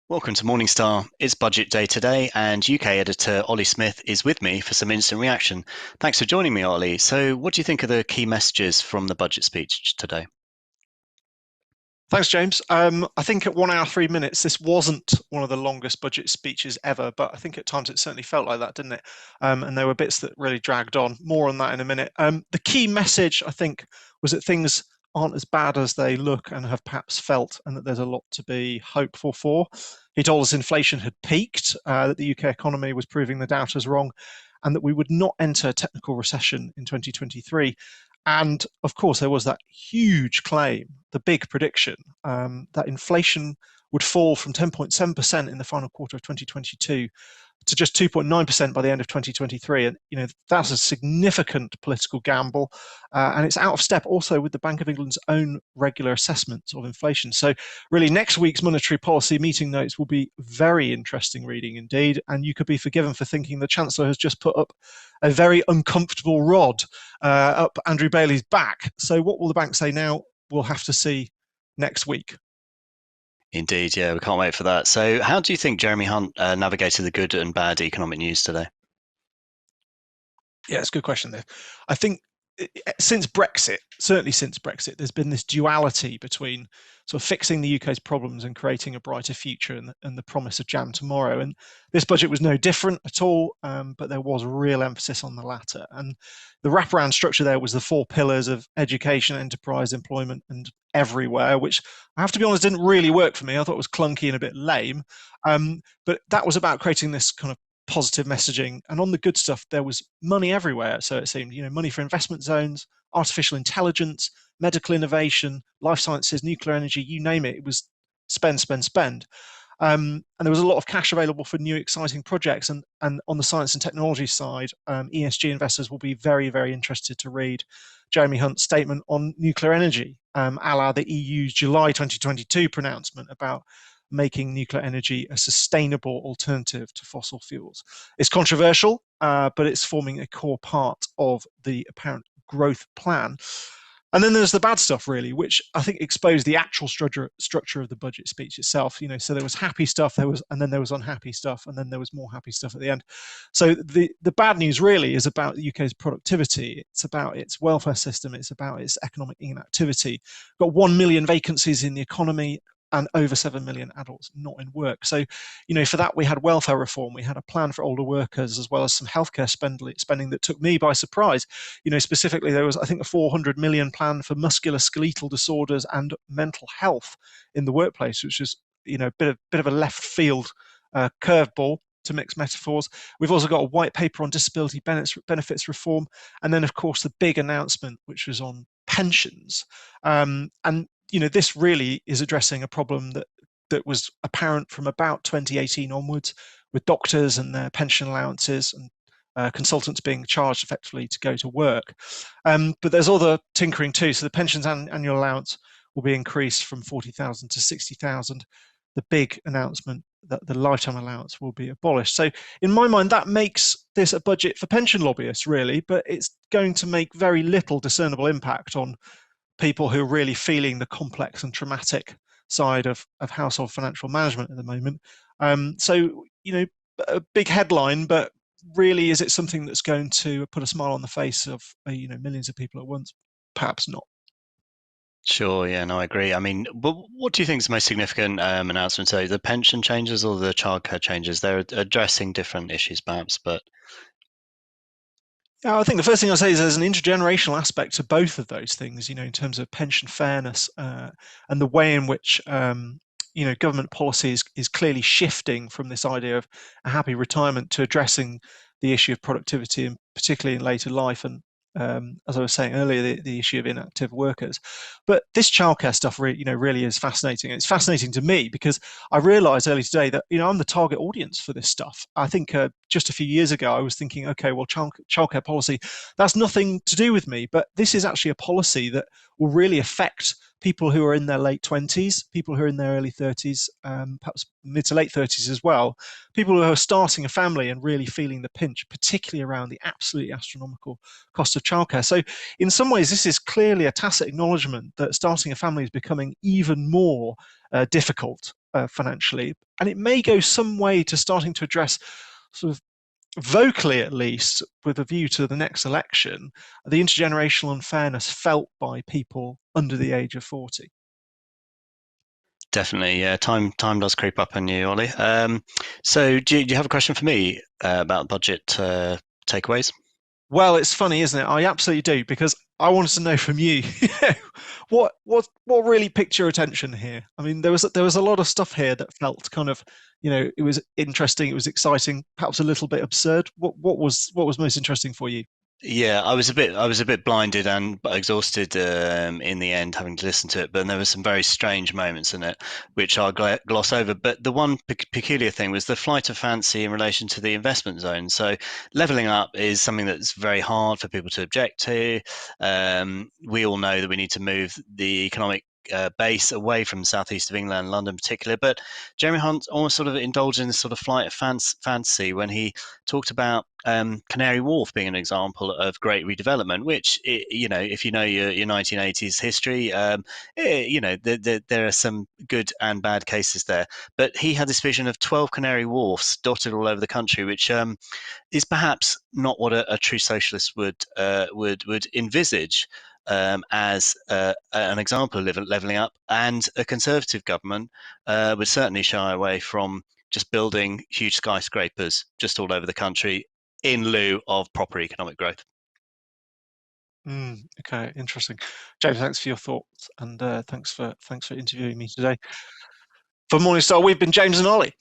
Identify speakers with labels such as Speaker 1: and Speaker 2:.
Speaker 1: Welcome to Morningstar. It's budget day today, and UK editor Ollie Smith is with me for some instant reaction. Thanks for joining me, Ollie. So, what do you think are the key messages from the budget speech today?
Speaker 2: Thanks, James. I think at 1 hour, 3 minutes, this wasn't one of the longest budget speeches ever, but I think at times it certainly felt like that, didn't it? And there were bits that really dragged on. More on that in a minute. The key message, I think, was that things aren't as bad as they look and have perhaps felt, and that there's a lot to be hopeful for. He told us inflation had peaked, that the UK economy was proving the doubters wrong, and that we would not enter a technical recession in 2023. And of course, there was that huge claim, the big prediction, that inflation would fall from 10.7% in the final quarter of 2022 to just 2.9% by the end of 2023. And, that's a significant political gamble. And it's out of step also with the Bank of England's own regular assessments of inflation. So really, next week's monetary policy meeting notes will be very interesting reading indeed. And you could be forgiven for thinking the Chancellor has just put up a very uncomfortable rod up Andrew Bailey's back. So what will the bank say now? We'll have to see next week.
Speaker 1: Indeed, yeah, we can't wait for that. So, how do you think Jeremy Hunt navigated the good and bad economic news today?
Speaker 2: Yeah, it's a good question there. I think since Brexit, certainly since Brexit, there's been this duality between sort of fixing the UK's problems and creating a brighter future and the promise of jam tomorrow. And this budget was no different at all, but there was real emphasis on the latter. And the wraparound structure there was the four pillars of education, enterprise, employment, and everywhere, which I have to be honest, didn't really work for me. I thought it was clunky and a bit lame. But that was about creating this kind of positive messaging. And on the good stuff, there was money everywhere. So it seemed, money for investment zones, artificial intelligence, medical innovation, life sciences, nuclear energy, you name it. It was spend, spend, spend. And there was a lot of cash available for new exciting projects. And on the science and technology side, ESG investors will be very, very interested to read Jeremy Hunt's statement on nuclear energy, a la the EU's July 2022 pronouncement about making nuclear energy a sustainable alternative to fossil fuels. It's controversial, but it's forming a core part of the apparent growth plan. And then there's the bad stuff, really, which I think exposed the actual structure of the budget speech itself. So there was happy stuff, and then there was unhappy stuff, and then there was more happy stuff at the end. So the bad news really is about the UK's productivity. It's about its welfare system. It's about its economic inactivity. We've got 1 million vacancies in the economy, and over 7 million adults not in work. So, for that, we had welfare reform. We had a plan for older workers, as well as some healthcare spending that took me by surprise. Specifically, there was, I think, a 400 million plan for musculoskeletal disorders and mental health in the workplace, which is, a bit of a left field curveball, to mix metaphors. We've also got a white paper on disability benefits reform. And then, of course, the big announcement, which was on pensions. And this really is addressing a problem that was apparent from about 2018 onwards, with doctors and their pension allowances and consultants being charged effectively to go to work. But there's other tinkering too. So the pensions annual allowance will be increased from 40,000 to 60,000. The big announcement that the lifetime allowance will be abolished. So in my mind, that makes this a budget for pension lobbyists, really, but it's going to make very little discernible impact on people who are really feeling the complex and traumatic side of household financial management at the moment. So, a big headline, but really, is it something that's going to put a smile on the face of, millions of people at once? Perhaps not.
Speaker 1: Sure, yeah, no, I agree. I mean, but what do you think is the most significant announcement? So, the pension changes or the childcare changes? They're addressing different issues, perhaps, but
Speaker 2: Yeah, I think the first thing I'll say is there's an intergenerational aspect to both of those things, in terms of pension fairness and the way in which, government policy is clearly shifting from this idea of a happy retirement to addressing the issue of productivity, and particularly in later life. And as I was saying earlier, the issue of inactive workers. But this childcare stuff really is fascinating. And it's fascinating to me because I realized early today that, I'm the target audience for this stuff. I think just a few years ago, I was thinking, okay, well, childcare policy, that's nothing to do with me. But this is actually a policy that will really affect people who are in their late 20s, people who are in their early 30s, perhaps mid to late 30s as well, people who are starting a family and really feeling the pinch, particularly around the absolutely astronomical cost of childcare. So, in some ways, this is clearly a tacit acknowledgement that starting a family is becoming even more difficult financially. And it may go some way to starting to address, sort of vocally at least, with a view to the next election, the intergenerational unfairness felt by people under the age of 40.
Speaker 1: Definitely, yeah. Time does creep up on you, Ollie. So, do you have a question for me about budget takeaways?
Speaker 2: Well, it's funny, isn't it? I absolutely do, because I wanted to know from you, what really picked your attention here? I mean, there was a lot of stuff here that felt kind of, it was interesting, it was exciting, perhaps a little bit absurd. What was most interesting for you?
Speaker 1: Yeah, I was a bit blinded and exhausted in the end, having to listen to it. But there were some very strange moments in it, which I'll gloss over. But the one peculiar thing was the flight of fancy in relation to the investment zone. So leveling up is something that's very hard for people to object to. We all know that we need to move the economic base away from the southeast of England, London in particular. But Jeremy Hunt almost sort of indulged in this sort of flight of fancy when he talked about Canary Wharf being an example of great redevelopment, which, if you know your 1980s history, there are some good and bad cases there. But he had this vision of 12 Canary Wharfs dotted all over the country, which is perhaps not what a true socialist would envisage. As an example of levelling up, and a conservative government would certainly shy away from just building huge skyscrapers just all over the country in lieu of proper economic growth.
Speaker 2: Okay, interesting. James, thanks for your thoughts, and thanks for interviewing me today. For Morningstar, we've been James and Ollie.